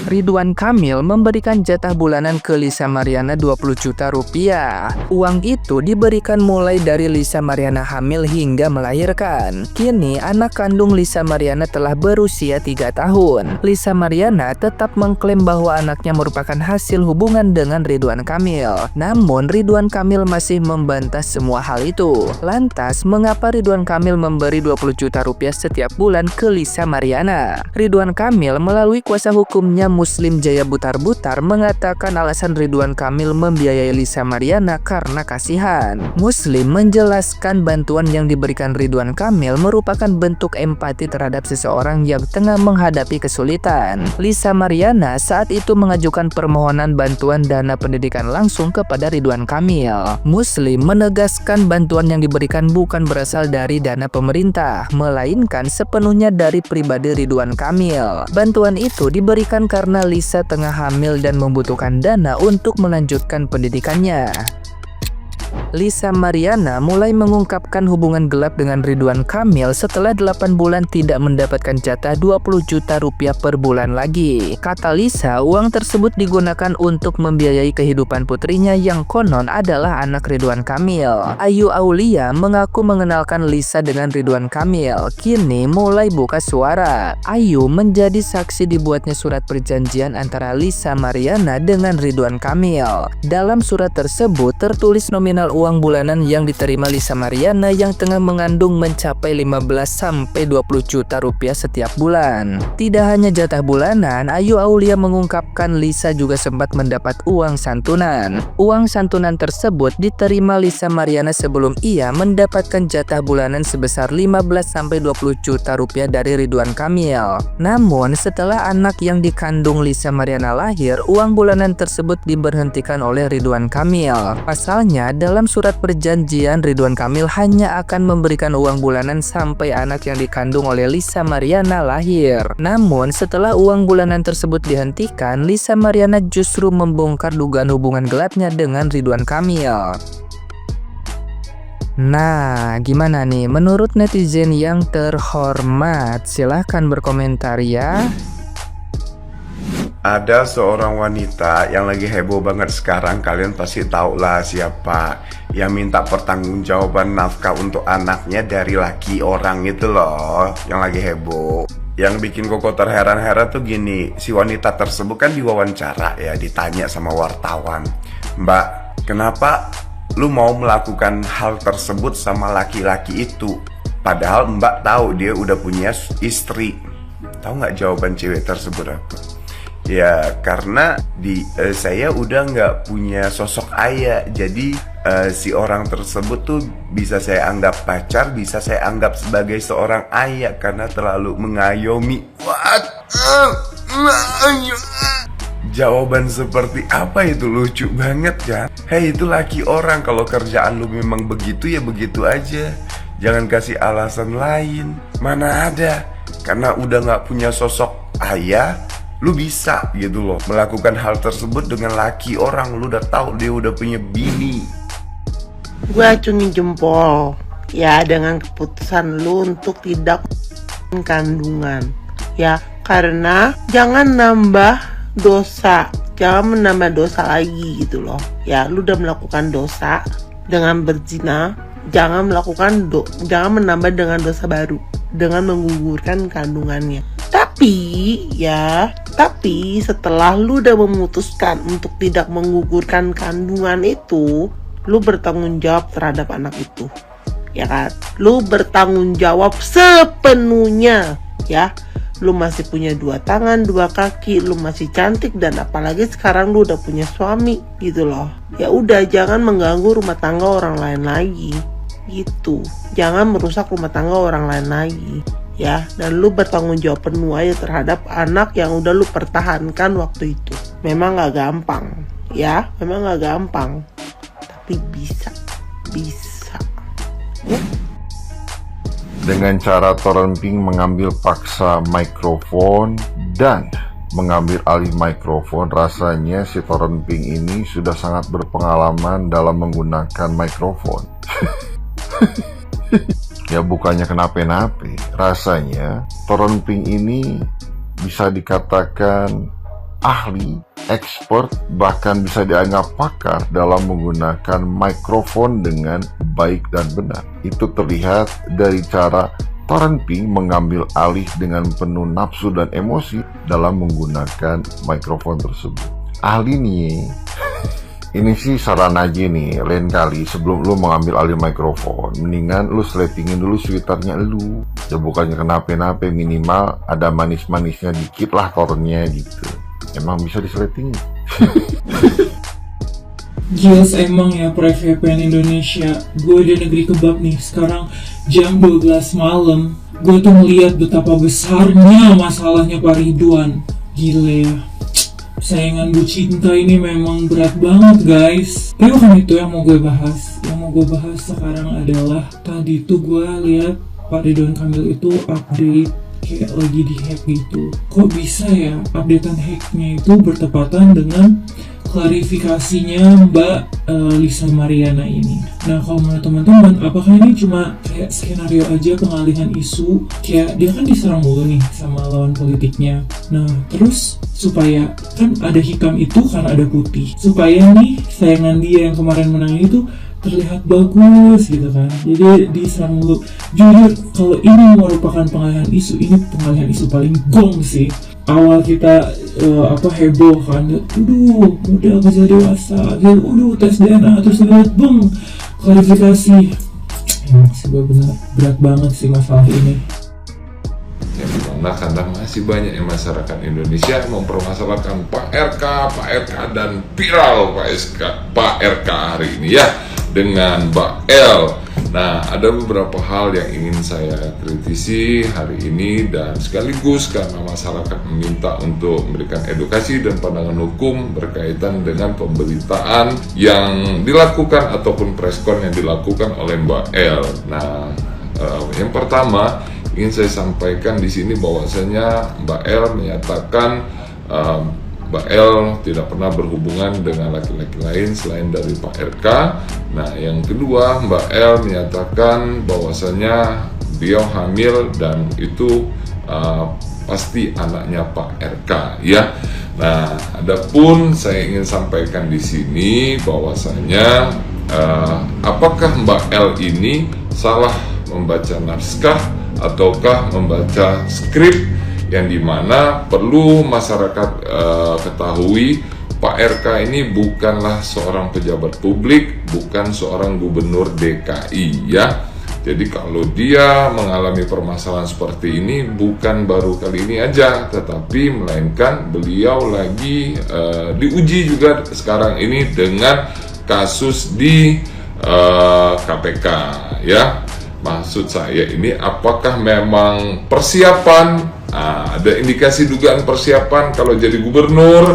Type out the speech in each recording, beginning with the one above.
Ridwan Kamil memberikan jatah bulanan ke Lisa Mariana 20 juta rupiah. Uang itu diberikan mulai dari Lisa Mariana hamil hingga melahirkan. Kini anak kandung Lisa Mariana telah berusia 3 tahun. Lisa Mariana tetap mengklaim bahwa anaknya merupakan hasil hubungan dengan Ridwan Kamil. Namun Ridwan Kamil masih membantah semua hal itu. Lantas, mengapa Ridwan Kamil memberi 20 juta rupiah setiap bulan ke Lisa Mariana? Ridwan Kamil melalui kuasa hukumnya Muslim Jaya Butar-Butar mengatakan alasan Ridwan Kamil membiayai Lisa Mariana karena kasihan. Muslim menjelaskan bantuan yang diberikan Ridwan Kamil merupakan bentuk empati terhadap seseorang yang tengah menghadapi kesulitan. Lisa Mariana saat itu mengajukan permohonan bantuan dana pendidikan langsung kepada Ridwan Kamil. Muslim menegaskan bantuan yang diberikan bukan berasal dari dana pemerintah, melainkan sepenuhnya dari pribadi Ridwan Kamil. Bantuan itu diberikan karena Lisa tengah hamil dan membutuhkan dana untuk melanjutkan pendidikannya. Lisa Mariana mulai mengungkapkan hubungan gelap dengan Ridwan Kamil setelah 8 bulan tidak mendapatkan jatah 20 juta rupiah per bulan lagi. Kata Lisa, uang tersebut digunakan untuk membiayai kehidupan putrinya yang konon adalah anak Ridwan Kamil. Ayu Aulia mengaku mengenalkan Lisa dengan Ridwan Kamil. Kini mulai buka suara. Ayu menjadi saksi dibuatnya surat perjanjian antara Lisa Mariana dengan Ridwan Kamil. Dalam surat tersebut tertulis nominal uang bulanan yang diterima Lisa Mariana yang tengah mengandung mencapai 15-20 juta rupiah setiap bulan. Tidak hanya jatah bulanan, Ayu Aulia mengungkapkan Lisa juga sempat mendapat uang santunan. Uang santunan tersebut diterima Lisa Mariana sebelum ia mendapatkan jatah bulanan sebesar 15-20 juta rupiah dari Ridwan Kamil. Namun setelah anak yang dikandung Lisa Mariana lahir, uang bulanan tersebut diberhentikan oleh Ridwan Kamil. Pasalnya, dalam surat perjanjian Ridwan Kamil hanya akan memberikan uang bulanan sampai anak yang dikandung oleh Lisa Mariana lahir. Namun setelah uang bulanan tersebut dihentikan, Lisa Mariana justru membongkar dugaan hubungan gelapnya dengan Ridwan Kamil. Nah, gimana nih menurut netizen yang terhormat? Silahkan berkomentar ya. Ada seorang wanita yang lagi heboh banget sekarang, kalian pasti tahu lah siapa, yang minta pertanggungjawaban nafkah untuk anaknya dari laki orang itu loh, yang lagi heboh. Yang bikin Koko terheran-heran tuh gini, si wanita tersebut kan diwawancara ya, ditanya sama wartawan, "Mbak, kenapa lu mau melakukan hal tersebut sama laki-laki itu? Padahal Mbak tahu dia udah punya istri." Tahu nggak jawaban cewek tersebut apa? Ya karena saya udah nggak punya sosok ayah, jadi si orang tersebut tuh bisa saya anggap pacar, bisa saya anggap sebagai seorang ayah karena terlalu mengayomi. What? Jawaban seperti apa itu, lucu banget kan? Hei, itu laki orang, kalau kerjaan lu memang begitu ya begitu aja. Jangan kasih alasan lain. Mana ada, karena udah nggak punya sosok ayah, lu bisa gitu loh melakukan hal tersebut dengan laki orang. Lu udah tahu dia udah punya bini. Gue acungin jempol ya dengan keputusan lu untuk tidak kandungan ya, karena jangan nambah dosa, jangan menambah dosa lagi gitu loh ya. Lu udah melakukan dosa dengan berzina, jangan menambah dengan dosa baru dengan menggugurkan kandungannya. Tapi setelah lu udah memutuskan untuk tidak menggugurkan kandungan itu, lu bertanggung jawab terhadap anak itu, ya kan? Lu bertanggung jawab sepenuhnya, ya. Lu masih punya 2 tangan, 2 kaki, lu masih cantik, dan apalagi sekarang lu udah punya suami, gitu loh. Ya udah, jangan mengganggu rumah tangga orang lain lagi, gitu. Jangan merusak rumah tangga orang lain lagi. Ya, dan lu bertanggung jawab penuh aja terhadap anak yang udah lu pertahankan waktu itu. Memang gak gampang, ya, memang gak gampang, tapi bisa ya. Dengan cara Torrenping mengambil paksa mikrofon dan mengambil alih mikrofon, rasanya si Torrenping ini sudah sangat berpengalaman dalam menggunakan mikrofon. Ya bukannya kenapa-napa, rasanya Torrenping ini bisa dikatakan ahli, expert, bahkan bisa dianggap pakar dalam menggunakan mikrofon dengan baik dan benar. Itu terlihat dari cara Torren Pink mengambil alih dengan penuh nafsu dan emosi dalam menggunakan mikrofon tersebut. Ahli nih, ini sih saran aja nih, lain kali sebelum lu mengambil alih mikrofon, mendingan lu settingin dulu sekitarnya lu. Ya bukannya kenapa-napa, minimal ada manis-manisnya dikit lah tornya gitu. Emang bisa disettingin. Jelas emang ya pre-VPN Indonesia. Gue di negeri kebab nih, sekarang jam 12 malam. Gue tuh melihat betapa besarnya masalahnya Pak Ridwan. Gila ya, saingan Bu Cinta ini memang berat banget guys. Tapi bukan itu yang mau gue bahas. Yang mau gue bahas sekarang adalah tadi tuh gue lihat Pak Ridwan Kamil itu update kayak lagi di hack gitu. Kok bisa ya updatean hacknya itu bertepatan dengan klarifikasinya Mbak Lisa Mariana ini. Nah, kalau menurut teman-teman, apakah ini cuma kayak skenario aja pengalihan isu? Kayak dia kan diserang mulu nih sama lawan politiknya. Nah, terus supaya kan ada hitam itu karena ada putih. Supaya nih sayangan dia yang kemarin menang itu terlihat bagus gitu kan. Jadi diserang mulu. Jujur, kalau ini merupakan pengalihan isu, ini pengalihan isu paling gong sih. Awal kita heboh kan, udah kerja dewasa, udah tes DNA, terus lihat bung klarifikasi. Emang sih benar berat banget sih masalah ini. Yang dimana karena masih banyak yang masyarakat Indonesia mempermasalahkan Pak RK dan viral Pak RK hari ini ya dengan Mbak L. Nah, ada beberapa hal yang ingin saya kritisi hari ini dan sekaligus karena masyarakat meminta untuk memberikan edukasi dan pandangan hukum berkaitan dengan pemberitaan yang dilakukan ataupun preskon yang dilakukan oleh Mbak L. Nah, yang pertama ingin saya sampaikan di sini bahwasanya Mbak L menyatakan Mbak L tidak pernah berhubungan dengan laki-laki lain selain dari Pak RK. Nah, yang kedua, Mbak L menyatakan bahwasanya beliau hamil dan itu pasti anaknya Pak RK, ya. Nah, adapun saya ingin sampaikan di sini bahwasanya apakah Mbak L ini salah membaca naskah ataukah membaca skrip? Yang dimana perlu masyarakat ketahui Pak RK ini bukanlah seorang pejabat publik, bukan seorang gubernur DKI ya. Jadi kalau dia mengalami permasalahan seperti ini bukan baru kali ini aja, tetapi melainkan beliau lagi diuji juga sekarang ini dengan kasus di KPK ya. Maksud saya ini apakah memang persiapan, ada indikasi dugaan persiapan kalau jadi gubernur,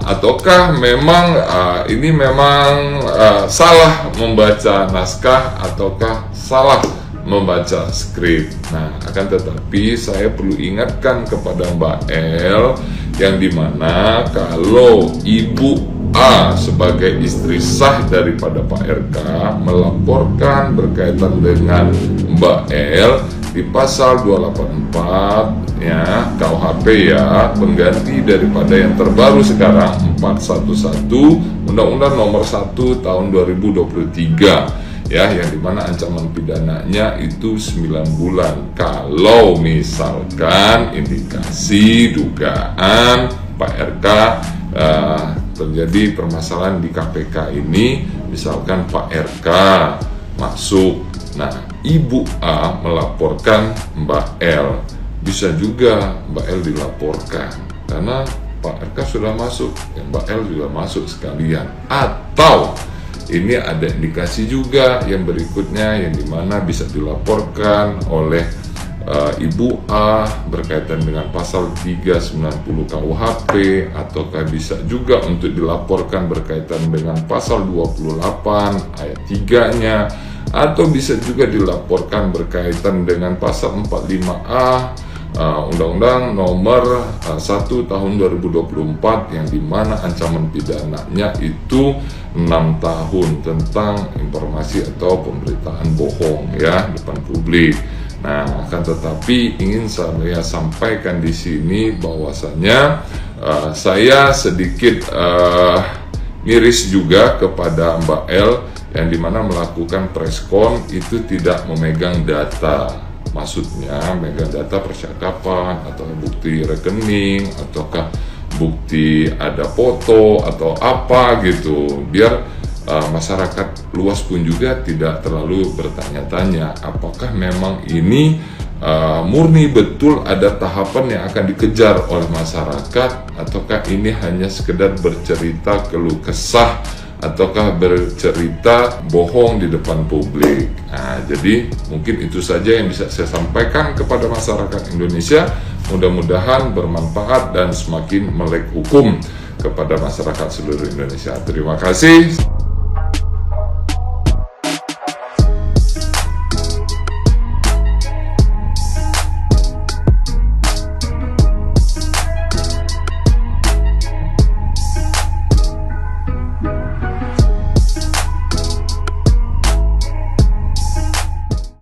ataukah memang ini memang salah membaca naskah ataukah salah membaca skrip. Nah, akan tetapi saya perlu ingatkan kepada Mbak L yang dimana kalau Ibu A sebagai istri sah daripada Pak RK melaporkan berkaitan dengan Mbak L di pasal 284 ya KUHP ya, pengganti daripada yang terbaru sekarang 411 Undang-Undang Nomor 1 Tahun 2023 ya, yang dimana ancaman pidananya itu 9 bulan kalau misalkan indikasi dugaan Pak RK terjadi permasalahan di KPK ini, misalkan Pak RK masuk, nah Ibu A melaporkan Mbak L, bisa juga Mbak L dilaporkan karena Pak RK sudah masuk, ya Mbak L juga masuk sekalian. Atau ini ada indikasi juga yang berikutnya yang dimana bisa dilaporkan oleh Ibu A berkaitan dengan pasal 390 KUHP, ataukah bisa juga untuk dilaporkan berkaitan dengan pasal 28 ayat 3-nya, atau bisa juga dilaporkan berkaitan dengan pasal 45A Undang-Undang Nomor 1 Tahun 2024 yang dimana ancaman pidananya itu 6 tahun tentang informasi atau pemberitaan bohong ya depan publik. Nah, akan tetapi ingin saya sampaikan di sini bahwasanya saya sedikit miris juga kepada Mbak L yang dimana melakukan preskon itu tidak memegang data. Maksudnya memegang data percakapan atau bukti rekening ataukah bukti ada foto atau apa gitu, biar masyarakat luas pun juga tidak terlalu bertanya-tanya apakah memang ini murni betul ada tahapan yang akan dikejar oleh masyarakat, ataukah ini hanya sekedar bercerita keluh kesah ataukah bercerita bohong di depan publik. Nah, jadi mungkin itu saja yang bisa saya sampaikan kepada masyarakat Indonesia. Mudah-mudahan bermanfaat dan semakin melek hukum kepada masyarakat seluruh Indonesia. Terima kasih.